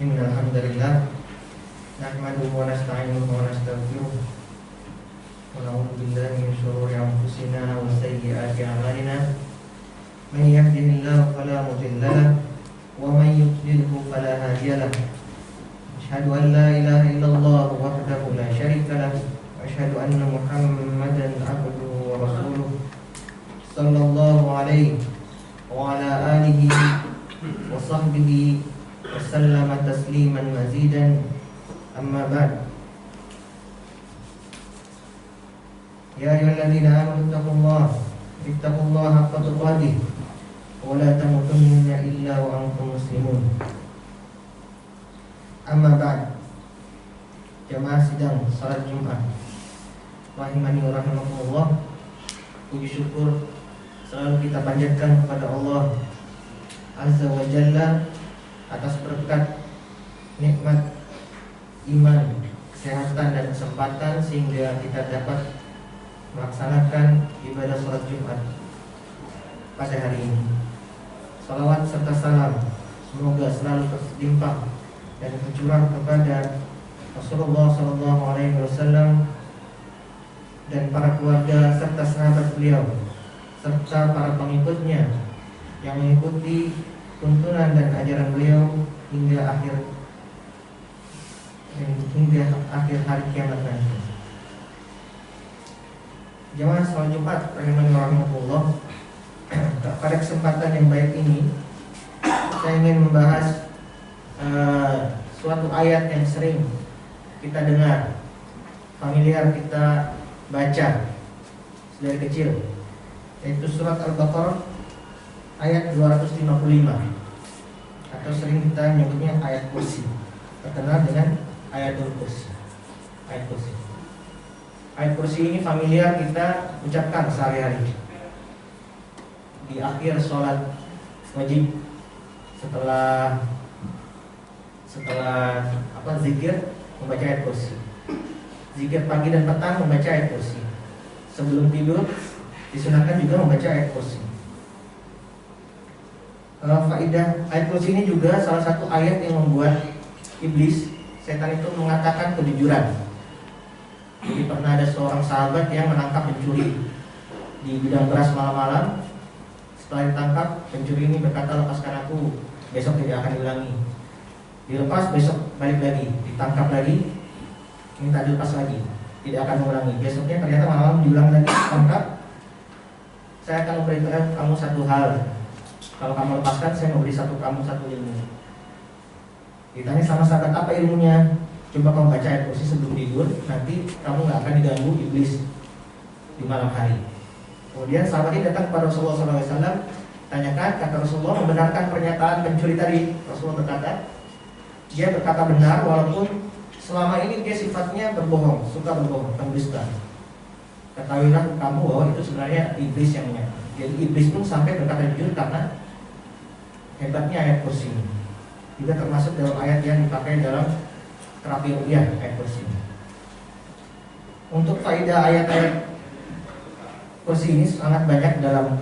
Innal hamdalillah nahmaduhu wa nasta'inuhu wa nastaghfiruh wa na'udzu billahi min shururi anfusina wa sayyiati a'malina. Man yahdihillahu fala mudilla lahu wa man yudlilhu fala hadiya lahu. Asyhadu an la ilaha illallah wahdahu la syarika lahu wa asyhadu anna Muhammadan abduhu wa rasuluh sallallahu alaihi wa ala alihi wa sahbihi wasallama tasliman mazidan. Amma ba'd. Ya ayyuhalladzina amanu ittaqullaha haqqa tuqatih wa la tamutunna illa wa antum muslimun. Amma ba'd. Jamaah sidang salat Jumat rahimani wa rahimakumullah, puji syukur selalu kita panjatkan kepada Allah Azza wa Jalla atas berkat nikmat iman, kesehatan dan kesempatan sehingga kita dapat melaksanakan ibadah salat Jumat pada hari ini. Salawat serta salam semoga selalu terlimpah dan tercurah kepada Rasulullah SAW dan para keluarga serta sahabat beliau serta para pengikutnya yang mengikuti tuntunan dan ajaran beliau hingga akhir hari kiamat nanti. Jamaah salat Jumat rahimani wa rahimakumullah, pada kesempatan yang baik ini saya ingin membahas suatu ayat yang sering kita dengar, familiar kita baca dari kecil, yaitu surat Al-Baqarah ayat 255 atau sering kita menyebutnya ayat kursi, terkenal dengan ayatul kursi. Ayat kursi ini familiar kita ucapkan sehari-hari di akhir sholat wajib, setelah zikir membaca ayat kursi, zikir pagi dan petang membaca ayat kursi, sebelum tidur disunahkan juga membaca ayat kursi. Faedah ayat kursi ini juga salah satu ayat yang membuat iblis, setan itu mengatakan kejujuran. Jadi pernah ada seorang sahabat yang menangkap pencuri di gudang beras malam-malam. Setelah ditangkap, pencuri ini berkata, lepaskan aku, besok tidak akan diulangi. Dilepas, besok balik lagi, ditangkap lagi, minta dilepas lagi, tidak akan mengulangi. Besoknya ternyata malam diulang lagi, ditangkap. Saya akan memberitahu kamu satu hal, kalau kamu lepaskan, saya memberi kamu satu ilmu. Ditanya sama sahabat, apa ilmunya? Coba kamu baca ayat kursi sebelum tidur, nanti kamu gak akan diganggu iblis di malam hari. Kemudian sahabat ini datang kepada Rasulullah SAW, tanyakan, kata Rasulullah, membenarkan pernyataan pencuri tadi. Rasulullah berkata, dia berkata benar walaupun selama ini dia sifatnya berbohong, suka berbohong, pendusta. Ketahuilah kamu bahwa itu sebenarnya iblis yang menyatakan. Jadi iblis pun sampai berkata jujur karena hebatnya ayat kursi ini. Juga termasuk dalam ayat yang dipakai dalam terapi ruqyah, ayat kursi. Untuk faedah ayat-ayat kursi ini sangat banyak dalam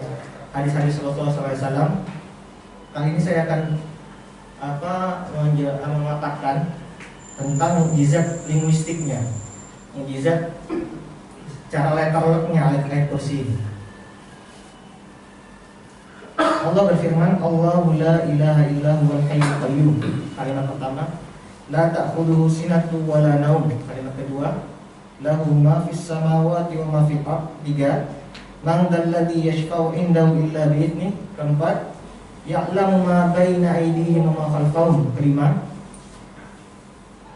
hadis-hadis Rasulullah SAW. Kali ini saya akan mengatakan tentang mukjizat linguistiknya, mukjizat cara letternya ayat kursi ini. Allah berfirman, Allahu la ilaha illa huwal hayyul qayyum. Kalimat pertama, la ta'khudhuhu sinatun wa la naum. Kalimat kedua, lahu ma fis samawati wa ma fil ardh. Tiga, man dzalladzi yashfa'u indahu illa bi idzni. Keempat, ya'lamu ma baina aydihim wa ma khalfahum. Kelima,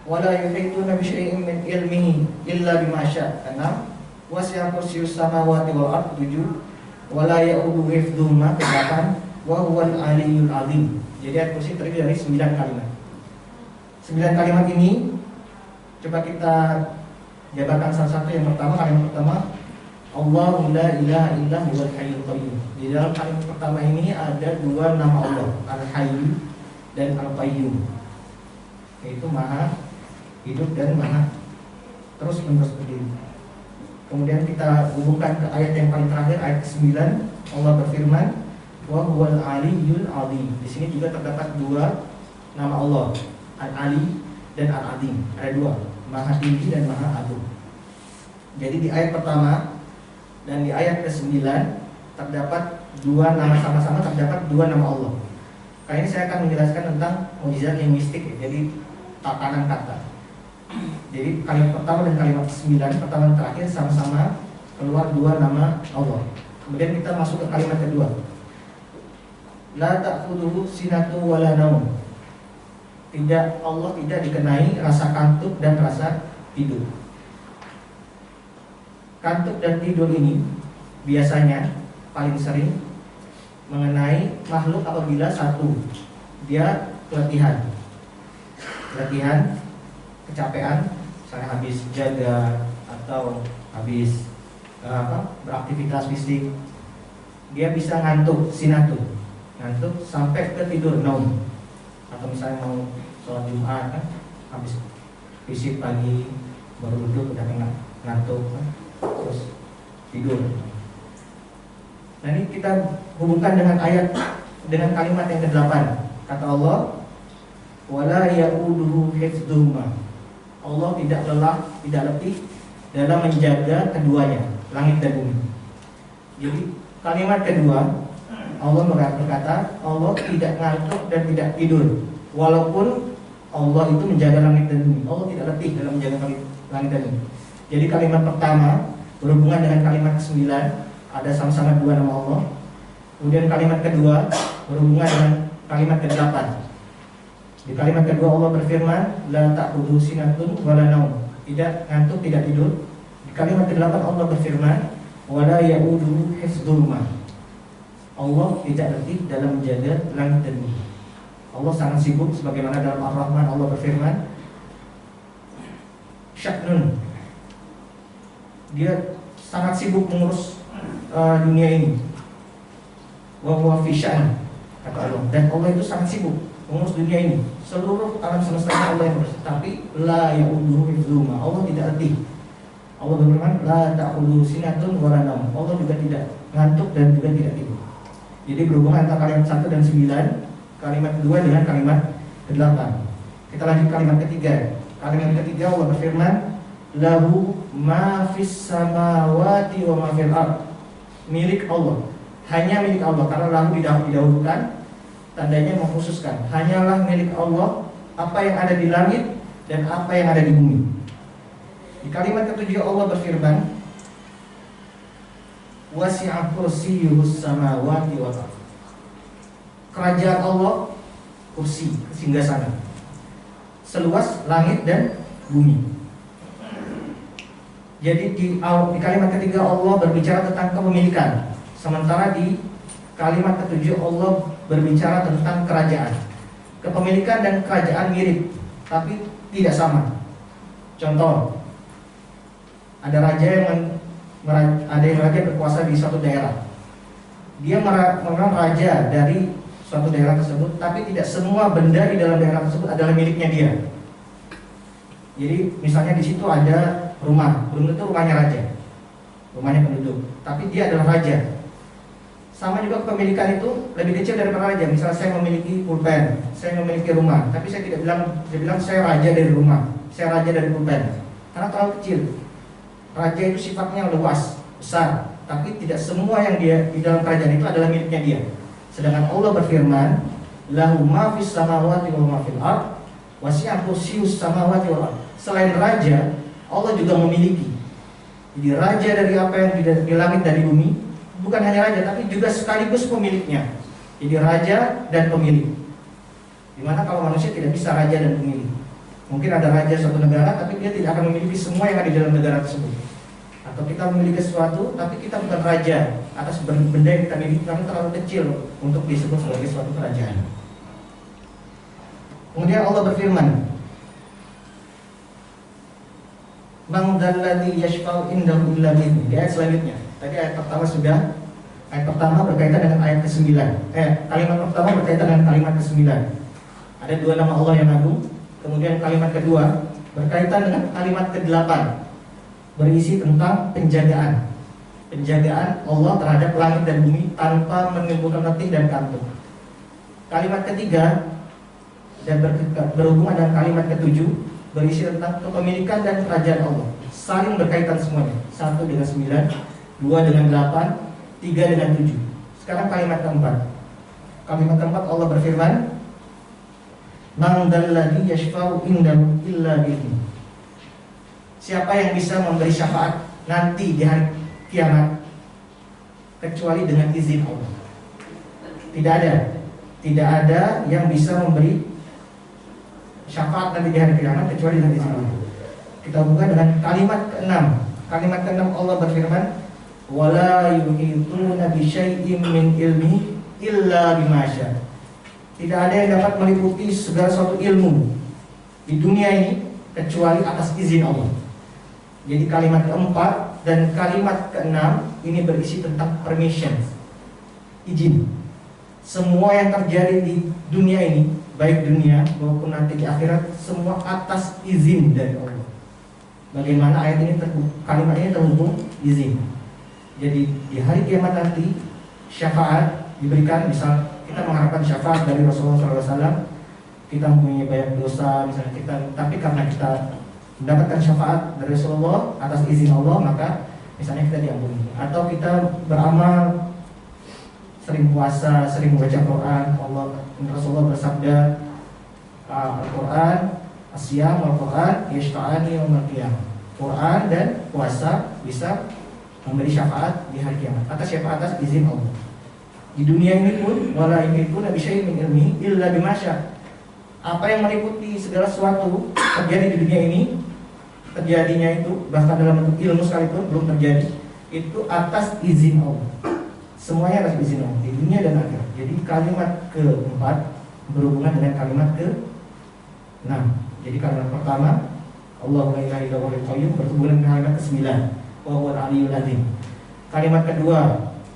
wa la yuhituna bi syai'in min ilmihi illa bima syaa'. Enam, wasi'a kursiyyus samawati wal ardh. Tujuh, wala ya'udu hifdzuhuma. Ke-8, wa huwal aliyyul azim. Jadi ayat kursi terdiri dari 9 kalimat. 9 kalimat ini coba kita jabarkan satu-satu. Yang pertama, kalimat pertama, Allahu la ilaha illa huwal hayyul qayyum. Di dalam kalimat pertama ini ada 2 nama Allah, Al-Hayy dan Al-Qayyum, yaitu Maha hidup dan Maha terus menerus berdiri. Kemudian kita hubungkan ke ayat yang paling terakhir, ayat 9. Allah berfirman, wa huwal aliyyul azim. Di sini juga terdapat dua nama Allah, Al-Ali dan Al-Azim. Ada dua, Maha Tinggi dan Maha Agung. Jadi di ayat pertama dan di ayat ke-9 terdapat dua nama, sama-sama terdapat dua nama Allah. Kali ini saya akan menjelaskan tentang mukjizat linguistik, jadi tatanan kata. Jadi kalimat pertama dan kalimat ke-9, pertama dan terakhir sama-sama keluar dua nama Allah. Kemudian kita masuk ke kalimat kedua. La ta'khudhuhu sinatun wa la naum. Tidak, Allah tidak dikenai rasa kantuk dan rasa tidur. Kantuk dan tidur ini biasanya paling sering mengenai makhluk apabila satu, dia keletihan, kecapean, misalnya habis jaga atau habis beraktivitas fisik, dia bisa ngantuk, ngantuk sampai ke tidur, naum. Atau misalnya mau sholat Jumat kan, habis fisik pagi baru duduk udah kena ngantuk kan, terus tidur. Nah ini kita hubungkan dengan ayat, dengan kalimat yang ke-8. Kata Allah, wala ya'uduhu hifdzuhuma. Allah tidak lelah, tidak letih dalam menjaga keduanya, langit dan bumi. Jadi kalimat kedua, Allah berkata, Allah tidak ngantuk dan tidak tidur. Walaupun Allah itu menjaga langit dan bumi, Allah tidak letih dalam menjaga langit dan bumi. Jadi kalimat pertama berhubungan dengan kalimat ke-9, ada sama-sama dua nama Allah. Kemudian kalimat kedua berhubungan dengan kalimat ke-8. Di kalimat kedua Allah berfirman, la ta'khudhuhu sinatun wa la naum. Tidak ngantuk, tidak tidur. Di kalimat ke-8 Allah berfirman, wa la ya'uduhu hifdzuhuma. Allah tidak letih dalam menjaga langit dan bumi. Allah sangat sibuk, sebagaimana dalam Ar-Rahman Allah berfirman, sya'nun. Dia sangat sibuk mengurus dunia ini. Wa huwa fi sya'an, kata Allah. Dan Allah itu sangat sibuk mengurus dunia ini. Seluruh alam semesta Allah yang urus. Tapi la ya'uduhu hifdzuhuma. Allah tidak letih. Allah berfirman, la ta'khudhuhu sinatun wa la naum. Allah juga tidak ngantuk dan juga tidak tidur. Jadi berhubungan antara kalimat 1 dan 9, kalimat kedua dengan kalimat ke-8. Kita lanjut kalimat ketiga. Kalimat ketiga Allah berfirman, lahu ma fis samawati wa ma fil ard. Milik Allah, hanya milik Allah. Karena lahu didahulukan, tandanya mengkhususkan. Hanyalah milik Allah apa yang ada di langit dan apa yang ada di bumi. Di kalimat ketujuh Allah berfirman, wasi'a kursiyyuhus samawati wal ard. Kerajaan Allah, kursi, singgasana, seluas langit dan bumi. Jadi di kalimat ketiga Allah berbicara tentang kepemilikan, sementara di kalimat ketujuh Allah berbicara tentang kerajaan. Kepemilikan dan kerajaan mirip, tapi tidak sama. Contoh, ada raja yang berkuasa di suatu daerah. Dia merupakan raja dari suatu daerah tersebut, tapi tidak semua benda di dalam daerah tersebut adalah miliknya dia. Jadi misalnya di situ ada rumah, belum tentu rumahnya raja, rumahnya penduduk, tapi dia adalah raja. Sama juga kepemilikan itu lebih kecil daripada raja. Misalnya saya memiliki pulpen, saya memiliki rumah, tapi saya tidak bilang saya raja dari rumah, saya raja dari pulpen, karena terlalu kecil. Raja itu sifatnya luas, besar, tapi tidak semua yang dia di dalam kerajaan itu adalah miliknya dia. Sedangkan Allah berfirman, lahu ma fis samawati wa ma fil ard, wasi'a kursiyyus samawati wal ard. Selain raja, Allah juga memiliki. Jadi raja dari apa yang di langit dan di bumi, bukan hanya raja tapi juga sekaligus pemiliknya. Jadi raja dan pemilik. Dimana kalau manusia tidak bisa raja dan pemilik. Mungkin ada raja suatu negara tapi dia tidak akan memiliki semua yang ada di dalam negara tersebut. Atau kita memiliki sesuatu tapi kita bukan raja atas benda yang kita miliki karena terlalu kecil untuk disebut sebagai suatu kerajaan. Kemudian Allah berfirman, man dzalladzi yashfa'u indahu illa bi'idznihi. Di ayat selanjutnya. Tadi ayat pertama sudah. Ayat pertama berkaitan dengan ayat ke-9. Kalimat pertama berkaitan dengan kalimat ke-9. Ada dua nama Allah yang agung. Kemudian kalimat kedua berkaitan dengan kalimat ke-8, berisi tentang penjagaan. Penjagaan Allah terhadap langit dan bumi tanpa menimbulkan letih dan kantuk. Kalimat ketiga dan berhubungan dengan kalimat ketujuh, berisi tentang kepemilikan dan kerajaan Allah. Saling berkaitan semuanya. 1 dengan 9, 2 dengan 8, 3 dengan 7. Sekarang kalimat keempat. Kalimat keempat Allah berfirman, "Man dzalladzi yashfa'u indahu illa bi'idznih." Siapa yang bisa memberi syafaat nanti di hari kiamat kecuali dengan izin Allah? Tidak ada yang bisa memberi syafaat nanti di hari kiamat kecuali dengan izin Allah. Kita buka dengan kalimat ke-6. Kalimat ke-6 Allah berfirman, "Wala yuhituna bi syai'in min ilmihi illa bima syaa." Tidak ada yang dapat meliputi segala suatu ilmu di dunia ini kecuali atas izin Allah. Jadi kalimat keempat dan kalimat keenam ini berisi tentang permission, izin. Semua yang terjadi di dunia ini, baik dunia maupun nanti di akhirat, semua atas izin dari Allah. Bagaimana ayat ini kalimat ini terhubung izin. Jadi di hari kiamat nanti syafaat diberikan, misal kita mengharapkan syafaat dari Rasulullah SAW, kita mempunyai banyak dosa misalnya kita, tapi karena kita mendapatkan syafaat dari Rasulullah atas izin Allah, maka misalnya kita diampuni. Atau kita beramal, sering puasa, sering membaca Quran. Rasulullah bersabda, Al-Quran, Asyam Al-Quran yashfa'ani yaumil qiyamah. Quran dan puasa bisa memberi syafaat di hari kiamat atas siapa? Atas izin Allah. Di dunia ini pun, wala yuhituna bi syai'in min ilmihi illa bima syaa. Apa yang meliputi segala sesuatu terjadi di dunia ini, terjadinya itu bahkan dalam bentuk ilmu sekalipun belum terjadi, itu atas izin Allah. Semuanya atas izin Allah di dunia dan akhirat. Jadi kalimat keempat berhubungan dengan kalimat ke-6. Jadi kalimat pertama, Allahu la ilaha illa huwal qayyum, berhubungan dengan kalimat ke-9, wa huwal aliyyul azim. Kalimat kedua,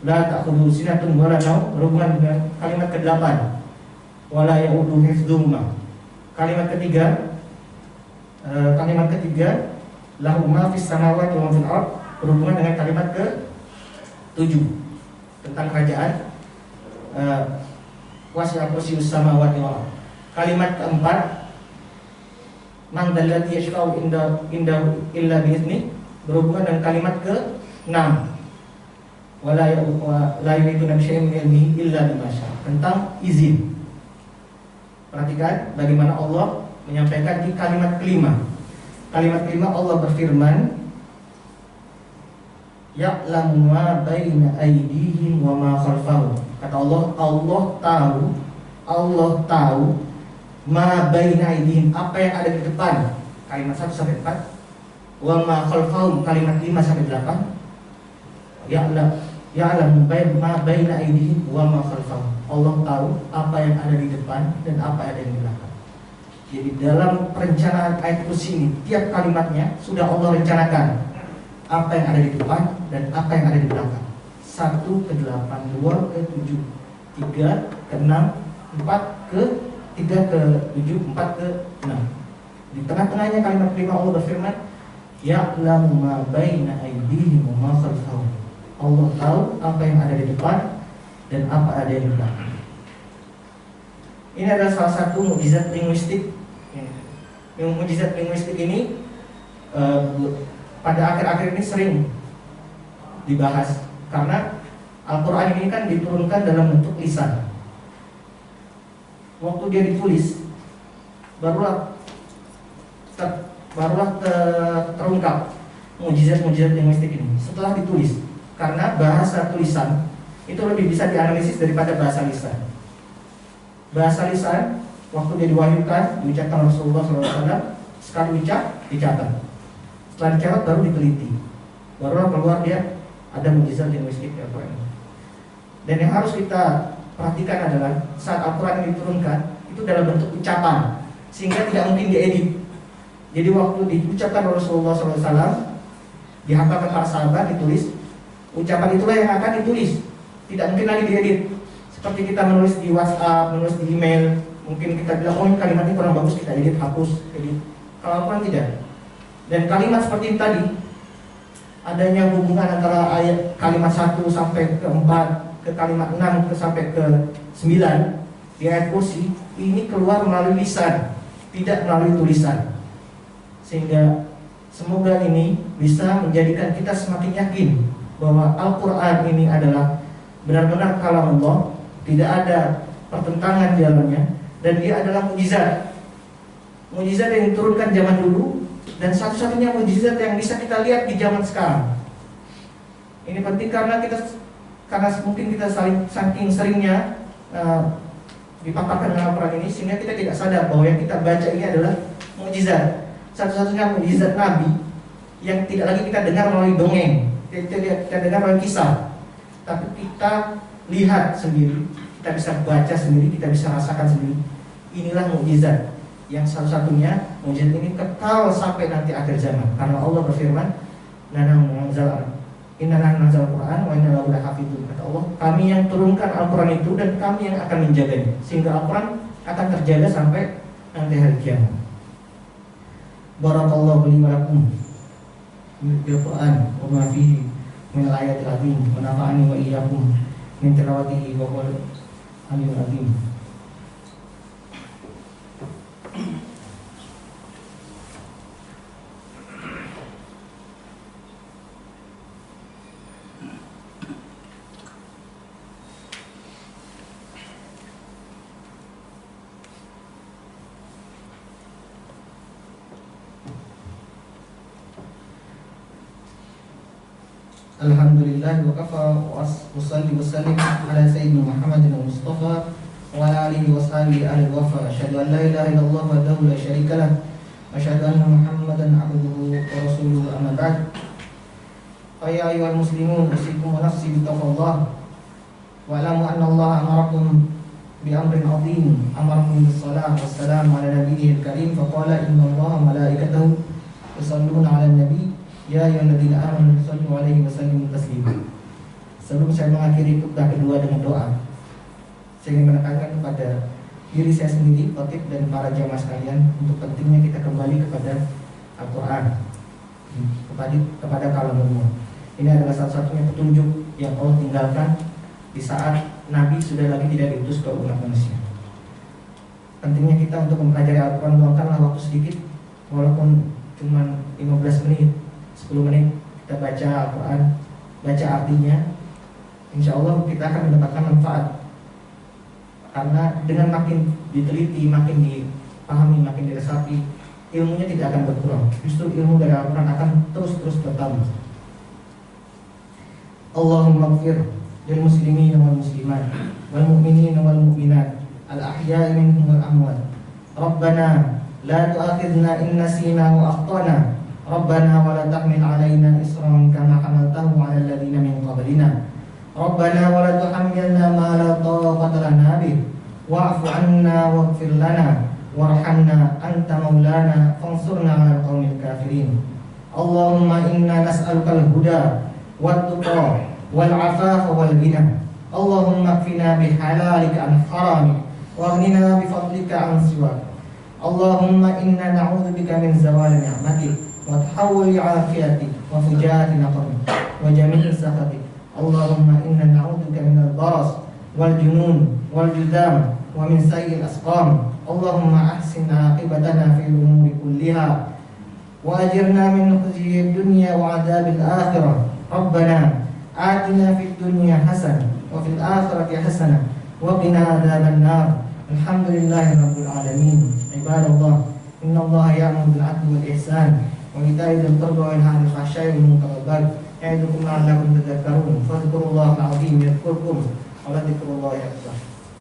la ta'khudhuhu sinatun wa la naum, berhubungan dengan kalimat ke-8, wa la ya'uduhu hifdzuhuma. Kalimat ketiga, lahu ma fis samawati wa ma fil ardh, berhubungan dengan kalimat ke-7 tentang kerajaan, wasi'a kursiyyus samawati wal ardh. Kalimat keempat, man dzalladzi yashfa'u indahu illa bi'idznih, berhubungan dengan kalimat ke-6, wala yuhituna bi syai'in min ilmihi illa bima syaa, tentang izin. Perhatikan bagaimana Allah menyampaikan di kalimat kelima. Kalimat kelima Allah berfirman, ya'lamu ma baina aydihim wa ma khalfahum. Kata Allah, Allah tahu ma baina aydihim, apa yang ada di depan. Kalimat 1 sampai 4. Wa ma khalfahum, kalimat 5 sampai 8. Ya'lamu ma baina aydihim wa ma khalfahum. Allah tahu apa yang ada di depan dan apa yang ada di belakang. Jadi dalam perencanaan ayat kursi ini, tiap kalimatnya sudah Allah rencanakan apa yang ada di depan dan apa yang ada di belakang. 1 ke 8, 2 ke 7, 3 ke 6, 4 ke 3 ke 7, 4 ke 6. Di tengah-tengahnya kalimat kelima Allah berfirman, ya'lamu ma baina aydihim wa ma khalfahum. Allah tahu apa yang ada di depan dan apa ada di belakang. Ini adalah salah satu mukjizat linguistik. Yang mukjizat linguistik ini pada akhir-akhir ini sering dibahas karena Al-Quran ini kan diturunkan dalam bentuk lisan. Waktu dia ditulis, barulah terungkap mukjizat-mukjizat linguistik ini setelah ditulis. Karena bahasa tulisan itu lebih bisa dianalisis daripada bahasa lisan. Bahasa lisan waktu dia diwahyukan, diucapkan Rasulullah SAW, sekali ucap dicatat. Setelah dicatat baru diteliti, barulah keluar dia ada mukjizat linguistik Al-Quran. Dan yang harus kita perhatikan adalah saat Al-Quran ini diturunkan itu dalam bentuk ucapan, sehingga tidak mungkin diedit. Jadi waktu diucapkan Rasulullah SAW, dihafalkan para sahabat, ditulis, ucapan itulah yang akan ditulis, tidak mungkin lagi diedit. Seperti kita menulis di WhatsApp, menulis di email, mungkin kita bilang, oh ini kalimat ini kurang bagus, kita edit, hapus, edit. Kalau Al-Quran tidak. Dan kalimat seperti ini tadi, adanya hubungan antara ayat kalimat 1 sampai ke 4, ke kalimat 6 sampai ke 9, di ayat kursi ini keluar melalui lisan, tidak melalui tulisan. Sehingga semoga ini bisa menjadikan kita semakin yakin bahwa Al-Quran ini adalah benar-benar kalam Allah, tidak ada pertentangan di dalamnya, dan dia adalah mukjizat. Mukjizat yang diturunkan zaman dulu dan satu-satunya mukjizat yang bisa kita lihat di zaman sekarang. Ini penting karena mungkin kita saking seringnya dipaparkan dengan Al-Quran ini, sehingga kita tidak sadar bahwa yang kita baca ini adalah mukjizat. Satu-satunya mukjizat Nabi yang tidak lagi kita dengar melalui dongeng, kita dengar melalui kisah, tapi kita lihat sendiri, kita bisa baca sendiri, kita bisa rasakan sendiri. Inilah mukjizat yang satu-satunya. Mukjizat ini kekal sampai nanti akhir zaman, karena Allah berfirman, Inna nazzal Al-Quran wa inna lahu lahafidun. Kata Allah, kami yang turunkan Al-Quran itu dan kami yang akan menjaganya, sehingga Al-Quran akan terjaga sampai nanti hari kiamat. Barakallahu li wa lakum bil Quran wa ma fihi min al-ayatil azim wa nafa'ani wa iyyakum min tilawatihi wa huwal aliyyul azim. Alhamdulillah wa kafa wa salli wa sallim ala sayyidina Muhammadin al-Mustafa wa ala alihi wa sahbihi al-wafa. Asyhadu an la ilaha illallah wahdahu la syarika lah wa asyhadu anna Muhammadan abduhu wa rasuluhu, amma ba'd. Fa ya ayyuhal muslimun, usikum wa nafsi bi taqwallah wa alamu anna Allah amarakum bi amrin 'azim, amarakum bis salat was salam ala nabiyil karim, fa qala inna Allaha malaikatahu yusalluna 'alan nabi ya ayyuhalladzina amanu shallu 'alaihi wa sallimu taslima. Sebelum saya mengakhiri khutbah kedua dengan doa, saya ingin menekankan kepada diri saya sendiri, khotib, dan para jamaah sekalian untuk pentingnya kita kembali kepada Al-Quran, kepada kalam Allah. Ini adalah satu-satunya petunjuk yang Allah tinggalkan di saat Nabi sudah lagi tidak diutus ke umat manusia. Pentingnya kita untuk mempelajari Al-Quran, luangkanlah waktu sedikit, walaupun cuma 15 menit, 10 menit kita baca Al-Quran, baca artinya, insya Allah kita akan mendapatkan manfaat. Karena dengan makin diteliti, makin dipahami, makin diresapi, ilmunya tidak akan berkurang. Justru ilmu dari Al-Quran akan terus bertambah. Allahumma ighfir lil muslimin wal muslimat wal mu'minin wal mu'minat al ahya'i minhum wal amwat. Rabbana la tu'akhidna in nasina wa akhtana. Rabbana wa la tahmil 'alaina isran kama hamaltahu 'alal ladzina min qablina. Rabbana wa la tuhammilna ma la taqata lana bih wa'fu 'anna waghfir lana warhamna anta maulana fansurna 'alal qaumil kafirin. Allahumma inna nas'aluka al-huda wat-tuqa wal-'afafa wal-ghina. Allahumma kfina bihalalika an haramik waghnina bifadlika an siwak. Allahumma inna na'udzubika min zawali ni'matik wa tahawuli 'afiyatik wa fujaati naqamik wa jami'i sakhatik. Allahumma inna na'udzubika minal baras wal junun wal judam wa min sayyi'il asqam. Allahumma ahsin 'aqibatana fil umuri kulliha wa ajirna min khizyi dunya wa 'adzabil akhirah. Rabbana atina fid dunya hasanah wa fil akhirati hasanah wa qina adzaban nar. Alhamdulillahi rabbil alamin. Ibadallah, innallaha ya'muru bil 'adli wal ihsan wa ita'i dzil qurba wa yanha 'anil fahsya'i wal munkari wal baghi ya'idukum la'allakum tadhakkarun. Fadhkurullaha al-'azim yadhkurkum wa la dhikrullahi akbar.